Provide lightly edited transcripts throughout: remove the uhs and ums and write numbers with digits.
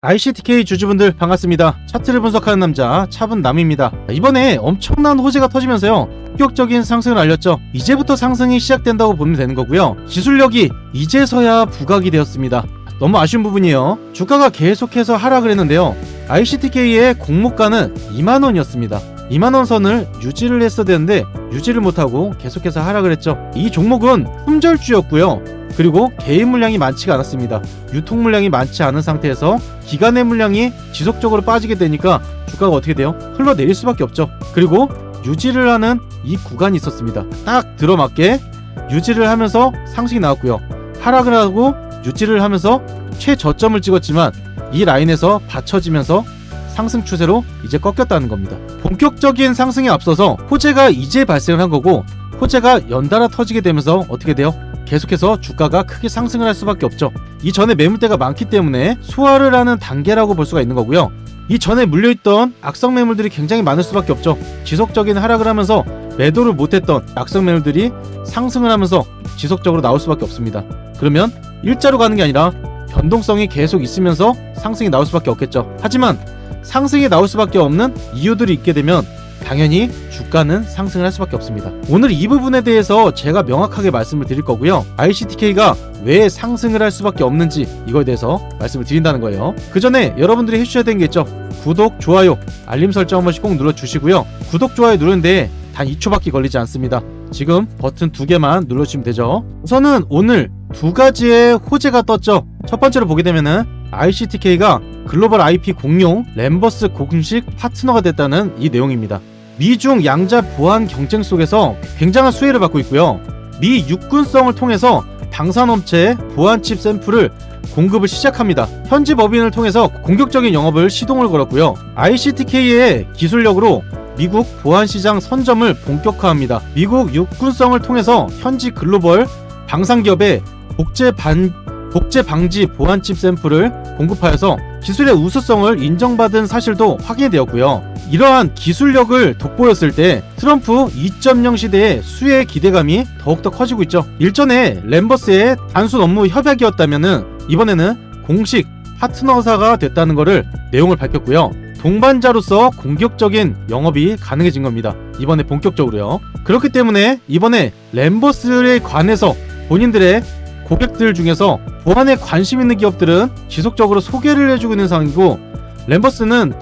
ICTK 주주분들 반갑습니다. 차트를 분석하는 남자 차분남입니다. 이번에 엄청난 호재가 터지면서요, 본격적인 상승을 알렸죠. 이제부터 상승이 시작된다고 보면 되는 거고요. 기술력이 이제서야 부각이 되었습니다. 너무 아쉬운 부분이에요. 주가가 계속해서 하락을 했는데요, ICTK의 공모가는 2만원이었습니다. 2만원 선을 유지를 했어야 되는데 유지를 못하고 계속해서 하락을 했죠. 이 종목은 품절주였고요, 그리고 개인 물량이 많지가 않았습니다. 유통 물량이 많지 않은 상태에서 기관의 물량이 지속적으로 빠지게 되니까 주가가 어떻게 돼요? 흘러내릴 수밖에 없죠. 그리고 유지를 하는 이 구간이 있었습니다. 딱 들어맞게 유지를 하면서 상승이 나왔고요, 하락을 하고 유지를 하면서 최저점을 찍었지만 이 라인에서 받쳐지면서 상승 추세로 이제 꺾였다는 겁니다. 본격적인 상승에 앞서서 호재가 이제 발생을 한 거고, 호재가 연달아 터지게 되면서 어떻게 돼요? 계속해서 주가가 크게 상승을 할 수밖에 없죠. 이 전에 매물대가 많기 때문에 소화를 하는 단계라고 볼 수가 있는 거고요. 이 전에 물려있던 악성 매물들이 굉장히 많을 수밖에 없죠. 지속적인 하락을 하면서 매도를 못했던 악성 매물들이 상승을 하면서 지속적으로 나올 수밖에 없습니다. 그러면 일자로 가는 게 아니라 변동성이 계속 있으면서 상승이 나올 수밖에 없겠죠. 하지만 상승이 나올 수밖에 없는 이유들이 있게 되면 당연히 주가는 상승을 할 수밖에 없습니다. 오늘 이 부분에 대해서 제가 명확하게 말씀을 드릴 거고요, ICTK가 왜 상승을 할 수밖에 없는지 이거에 대해서 말씀을 드린다는 거예요. 그 전에 여러분들이 해주셔야 되는 게 있죠. 구독, 좋아요, 알림 설정 한 번씩 꼭 눌러주시고요. 구독, 좋아요 누르는데 단 2초밖에 걸리지 않습니다. 지금 버튼 2개만 눌러주시면 되죠. 우선은 오늘 두 가지의 호재가 떴죠. 첫 번째로 보게 되면은 ICTK가 글로벌 IP 공용 램버스 공식 파트너가 됐다는 이 내용입니다. 미중 양자 보안 경쟁 속에서 굉장한 수혜를 받고 있고요, 미 육군성을 통해서 방산업체의 보안칩 샘플을 공급을 시작합니다. 현지 법인을 통해서 공격적인 영업을 시동을 걸었고요, ICTK의 기술력으로 미국 보안시장 선점을 본격화합니다. 미국 육군성을 통해서 현지 글로벌 방산기업의 복제 방지 보안칩 샘플을 공급하여서 기술의 우수성을 인정받은 사실도 확인이 되었고요. 이러한 기술력을 돋보였을 때 트럼프 2.0 시대의 수혜의 기대감이 더욱더 커지고 있죠. 일전에 램버스의 단순 업무 협약이었다면은 이번에는 공식 파트너사가 됐다는 것을 내용을 밝혔고요. 동반자로서 공격적인 영업이 가능해진 겁니다. 이번에 본격적으로요. 그렇기 때문에 이번에 램버스에 관해서 본인들의 고객들 중에서 보안에 관심 있는 기업들은 지속적으로 소개를 해주고 있는 상황이고, 램버스는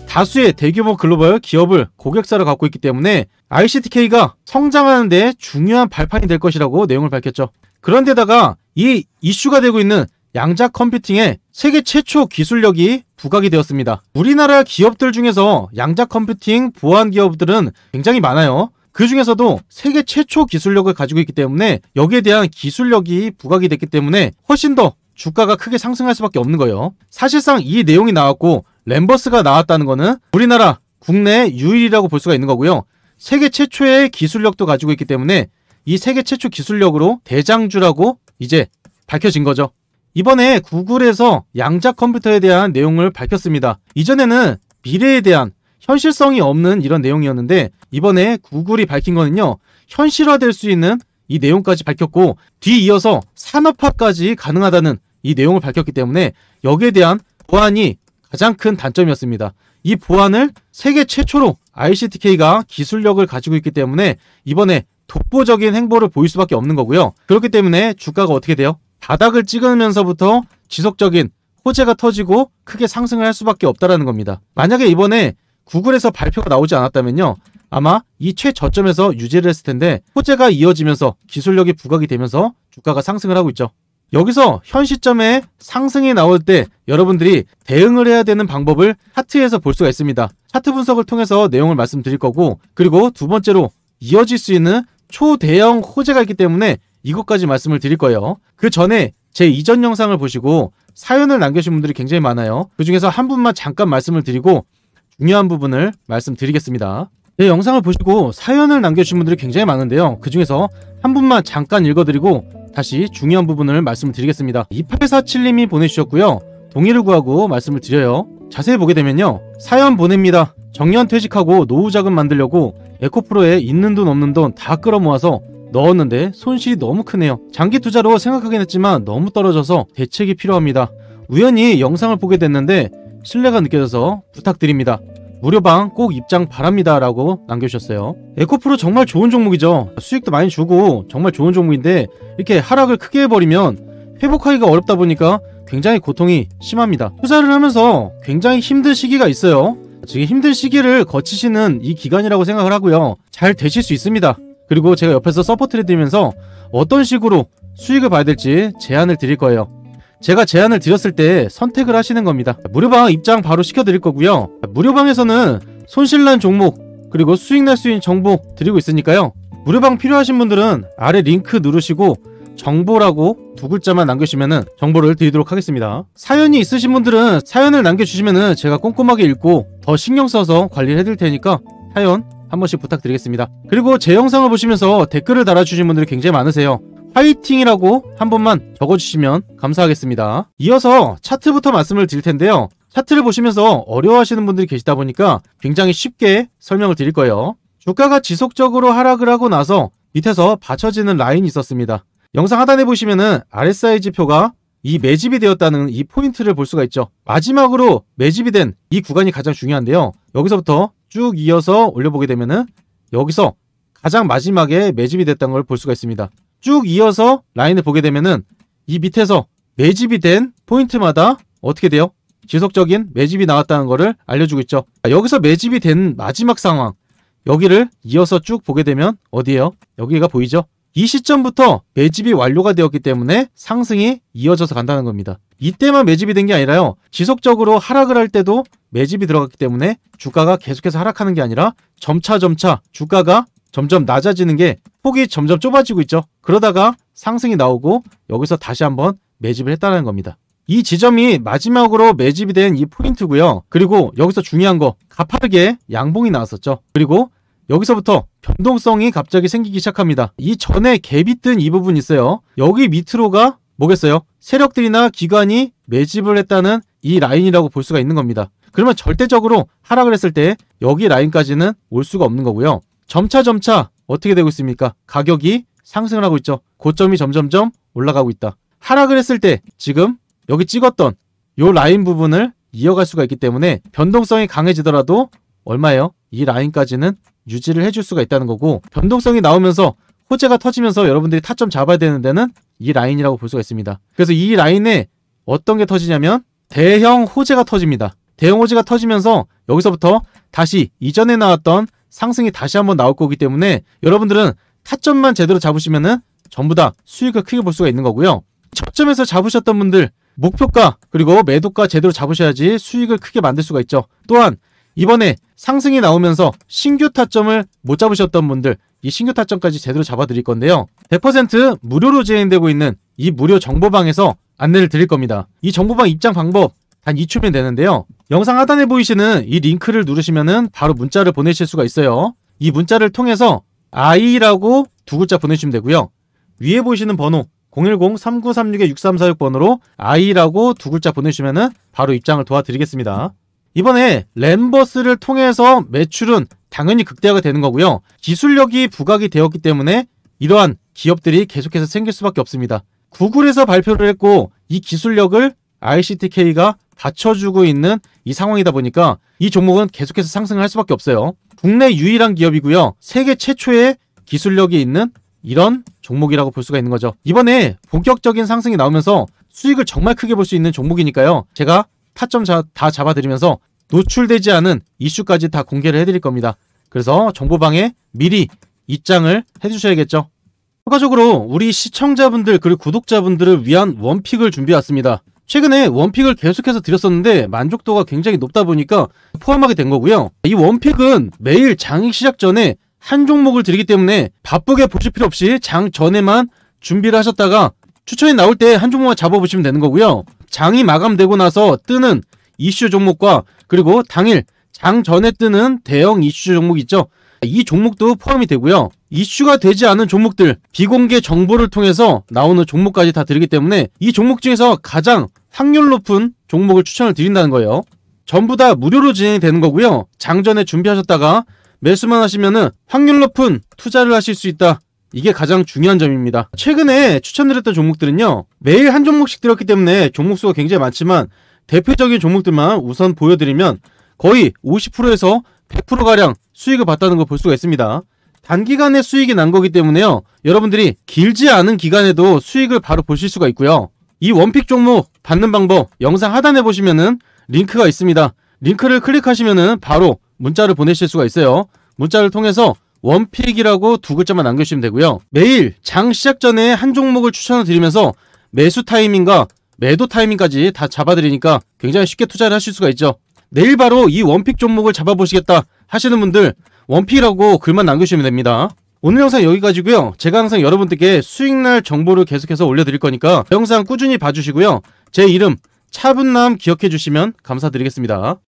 다수의 대규모 글로벌 기업을 고객사로 갖고 있기 때문에 ICTK가 성장하는 데 중요한 발판이 될 것이라고 내용을 밝혔죠. 그런데다가 이 이슈가 되고 있는 양자 컴퓨팅의 세계 최초 기술력이 부각이 되었습니다. 우리나라 기업들 중에서 양자 컴퓨팅 보안 기업들은 굉장히 많아요. 그 중에서도 세계 최초 기술력을 가지고 있기 때문에 여기에 대한 기술력이 부각이 됐기 때문에 훨씬 더 주가가 크게 상승할 수밖에 없는 거예요. 사실상 이 내용이 나왔고 램버스가 나왔다는 거는 우리나라 국내 유일이라고 볼 수가 있는 거고요, 세계 최초의 기술력도 가지고 있기 때문에 이 세계 최초 기술력으로 대장주라고 이제 밝혀진 거죠. 이번에 구글에서 양자 컴퓨터에 대한 내용을 밝혔습니다. 이전에는 미래에 대한 현실성이 없는 이런 내용이었는데 이번에 구글이 밝힌 거는요, 현실화될 수 있는 이 내용까지 밝혔고 뒤이어서 산업화까지 가능하다는 이 내용을 밝혔기 때문에 여기에 대한 보안이 가장 큰 단점이었습니다. 이 보안을 세계 최초로 ICTK가 기술력을 가지고 있기 때문에 이번에 독보적인 행보를 보일 수밖에 없는 거고요. 그렇기 때문에 주가가 어떻게 돼요? 바닥을 찍으면서부터 지속적인 호재가 터지고 크게 상승을 할 수밖에 없다라는 겁니다. 만약에 이번에 구글에서 발표가 나오지 않았다면요, 아마 이 최저점에서 유지를 했을 텐데 호재가 이어지면서 기술력이 부각이 되면서 주가가 상승을 하고 있죠. 여기서 현 시점에 상승이 나올 때 여러분들이 대응을 해야 되는 방법을 차트에서 볼 수가 있습니다. 차트 분석을 통해서 내용을 말씀드릴 거고, 그리고 두 번째로 이어질 수 있는 초대형 호재가 있기 때문에 이것까지 말씀을 드릴 거예요. 그 전에 제 이전 영상을 보시고 사연을 남겨주신 분들이 굉장히 많아요. 그 중에서 한 분만 잠깐 말씀을 드리고 중요한 부분을 말씀드리겠습니다. 제 영상을 보시고 사연을 남겨주신 분들이 굉장히 많은데요, 그 중에서 한 분만 잠깐 읽어드리고 다시 중요한 부분을 말씀을 드리겠습니다. 2847님이 보내주셨고요, 동의를 구하고 말씀을 드려요. 자세히 보게 되면요, 사연 보냅니다. 정년 퇴직하고 노후 자금 만들려고 에코프로에 있는 돈 없는 돈 다 끌어모아서 넣었는데 손실이 너무 크네요. 장기 투자로 생각하긴 했지만 너무 떨어져서 대책이 필요합니다. 우연히 영상을 보게 됐는데 신뢰가 느껴져서 부탁드립니다. 무료방 꼭 입장 바랍니다 라고 남겨주셨어요. 에코프로 정말 좋은 종목이죠. 수익도 많이 주고 정말 좋은 종목인데 이렇게 하락을 크게 해버리면 회복하기가 어렵다 보니까 굉장히 고통이 심합니다. 투자를 하면서 굉장히 힘든 시기가 있어요. 지금 힘든 시기를 거치시는 이 기간이라고 생각을 하고요. 잘 되실 수 있습니다. 그리고 제가 옆에서 서포트를 드리면서 어떤 식으로 수익을 봐야 될지 제안을 드릴 거예요. 제가 제안을 드렸을 때 선택을 하시는 겁니다. 무료방 입장 바로 시켜드릴 거고요. 무료방에서는 손실난 종목 그리고 수익 날 수 있는 정보 드리고 있으니까요. 무료방 필요하신 분들은 아래 링크 누르시고 정보라고 두 글자만 남겨주시면 정보를 드리도록 하겠습니다. 사연이 있으신 분들은 사연을 남겨주시면 제가 꼼꼼하게 읽고 더 신경 써서 관리를 해드릴 테니까 사연 한 번씩 부탁드리겠습니다. 그리고 제 영상을 보시면서 댓글을 달아주신 분들이 굉장히 많으세요. 화이팅이라고 한 번만 적어주시면 감사하겠습니다. 이어서 차트부터 말씀을 드릴 텐데요. 차트를 보시면서 어려워하시는 분들이 계시다 보니까 굉장히 쉽게 설명을 드릴 거예요. 주가가 지속적으로 하락을 하고 나서 밑에서 받쳐지는 라인이 있었습니다. 영상 하단에 보시면은 RSI 지표가 이 매집이 되었다는 이 포인트를 볼 수가 있죠. 마지막으로 매집이 된 이 구간이 가장 중요한데요. 여기서부터 쭉 이어서 올려보게 되면은 여기서 가장 마지막에 매집이 됐다는 걸 볼 수가 있습니다. 쭉 이어서 라인을 보게 되면은 이 밑에서 매집이 된 포인트마다 어떻게 돼요? 지속적인 매집이 나왔다는 것을 알려주고 있죠. 여기서 매집이 된 마지막 상황, 여기를 이어서 쭉 보게 되면 어디예요? 여기가 보이죠? 이 시점부터 매집이 완료가 되었기 때문에 상승이 이어져서 간다는 겁니다. 이때만 매집이 된 게 아니라요. 지속적으로 하락을 할 때도 매집이 들어갔기 때문에 주가가 계속해서 하락하는 게 아니라 점차 주가가 점점 낮아지는 게 폭이 점점 좁아지고 있죠. 그러다가 상승이 나오고 여기서 다시 한번 매집을 했다는 겁니다. 이 지점이 마지막으로 매집이 된 이 포인트고요. 그리고 여기서 중요한 거 가파르게 양봉이 나왔었죠. 그리고 여기서부터 변동성이 갑자기 생기기 시작합니다. 이 전에 갭이 뜬 이 부분이 있어요. 여기 밑으로가 뭐겠어요? 세력들이나 기관이 매집을 했다는 이 라인이라고 볼 수가 있는 겁니다. 그러면 절대적으로 하락을 했을 때 여기 라인까지는 올 수가 없는 거고요. 점차 어떻게 되고 있습니까? 가격이 상승을 하고 있죠. 고점이 점점점 올라가고 있다. 하락을 했을 때 지금 여기 찍었던 요 라인 부분을 이어갈 수가 있기 때문에 변동성이 강해지더라도 얼마예요? 이 라인까지는 유지를 해줄 수가 있다는 거고, 변동성이 나오면서 호재가 터지면서 여러분들이 타점 잡아야 되는 데는 이 라인이라고 볼 수가 있습니다. 그래서 이 라인에 어떤 게 터지냐면 대형 호재가 터집니다. 대형 호재가 터지면서 여기서부터 다시 이전에 나왔던 상승이 다시 한번 나올 거기 때문에 여러분들은 타점만 제대로 잡으시면은 전부 다 수익을 크게 볼 수가 있는 거고요. 저점에서 잡으셨던 분들 목표가 그리고 매도가 제대로 잡으셔야지 수익을 크게 만들 수가 있죠. 또한 이번에 상승이 나오면서 신규 타점을 못 잡으셨던 분들 이 신규 타점까지 제대로 잡아 드릴 건데요. 100% 무료로 진행되고 있는 이 무료 정보방에서 안내를 드릴 겁니다. 이 정보방 입장 방법 단 2초면 되는데요. 영상 하단에 보이시는 이 링크를 누르시면은 바로 문자를 보내실 수가 있어요. 이 문자를 통해서 I라고 두 글자 보내주시면 되고요. 위에 보이시는 번호 010-3936-6346번으로 I라고 두 글자 보내주시면은 바로 입장을 도와드리겠습니다. 이번에 램버스를 통해서 매출은 당연히 극대화가 되는 거고요. 기술력이 부각이 되었기 때문에 이러한 기업들이 계속해서 생길 수밖에 없습니다. 구글에서 발표를 했고 이 기술력을 ICTK가 받쳐주고 있는 이 상황이다 보니까 이 종목은 계속해서 상승을 할 수밖에 없어요. 국내 유일한 기업이고요. 세계 최초의 기술력이 있는 이런 종목이라고 볼 수가 있는 거죠. 이번에 본격적인 상승이 나오면서 수익을 정말 크게 볼 수 있는 종목이니까요. 제가 타점 다 잡아드리면서 노출되지 않은 이슈까지 다 공개를 해드릴 겁니다. 그래서 정보방에 미리 입장을 해주셔야겠죠. 추가적으로 우리 시청자분들 그리고 구독자분들을 위한 원픽을 준비해왔습니다. 최근에 원픽을 계속해서 드렸었는데 만족도가 굉장히 높다 보니까 포함하게 된 거고요. 이 원픽은 매일 장이 시작 전에 한 종목을 드리기 때문에 바쁘게 보실 필요 없이 장 전에만 준비를 하셨다가 추천이 나올 때 한 종목만 잡아보시면 되는 거고요. 장이 마감되고 나서 뜨는 이슈 종목과 그리고 당일 장 전에 뜨는 대형 이슈 종목 있죠. 이 종목도 포함이 되고요. 이슈가 되지 않은 종목들, 비공개 정보를 통해서 나오는 종목까지 다 드리기 때문에 이 종목 중에서 가장 확률 높은 종목을 추천을 드린다는 거예요. 전부 다 무료로 진행이 되는 거고요. 장 전에 준비하셨다가 매수만 하시면은 확률 높은 투자를 하실 수 있다. 이게 가장 중요한 점입니다. 최근에 추천드렸던 종목들은요, 매일 한 종목씩 들었기 때문에 종목수가 굉장히 많지만 대표적인 종목들만 우선 보여드리면 거의 50%에서 100%가량 수익을 봤다는 걸 볼 수가 있습니다. 단기간에 수익이 난 거기 때문에요, 여러분들이 길지 않은 기간에도 수익을 바로 보실 수가 있고요. 이 원픽 종목 받는 방법 영상 하단에 보시면은 링크가 있습니다. 링크를 클릭하시면은 바로 문자를 보내실 수가 있어요. 문자를 통해서 원픽이라고 두 글자만 남겨주시면 되고요. 매일 장 시작 전에 한 종목을 추천을 드리면서 매수 타이밍과 매도 타이밍까지 다 잡아드리니까 굉장히 쉽게 투자를 하실 수가 있죠. 내일 바로 이 원픽 종목을 잡아보시겠다 하시는 분들 원픽이라고 글만 남겨주시면 됩니다. 오늘 영상 여기까지고요. 제가 항상 여러분들께 수익날 정보를 계속해서 올려드릴 거니까 영상 꾸준히 봐주시고요. 제 이름 차분남 기억해 주시면 감사드리겠습니다.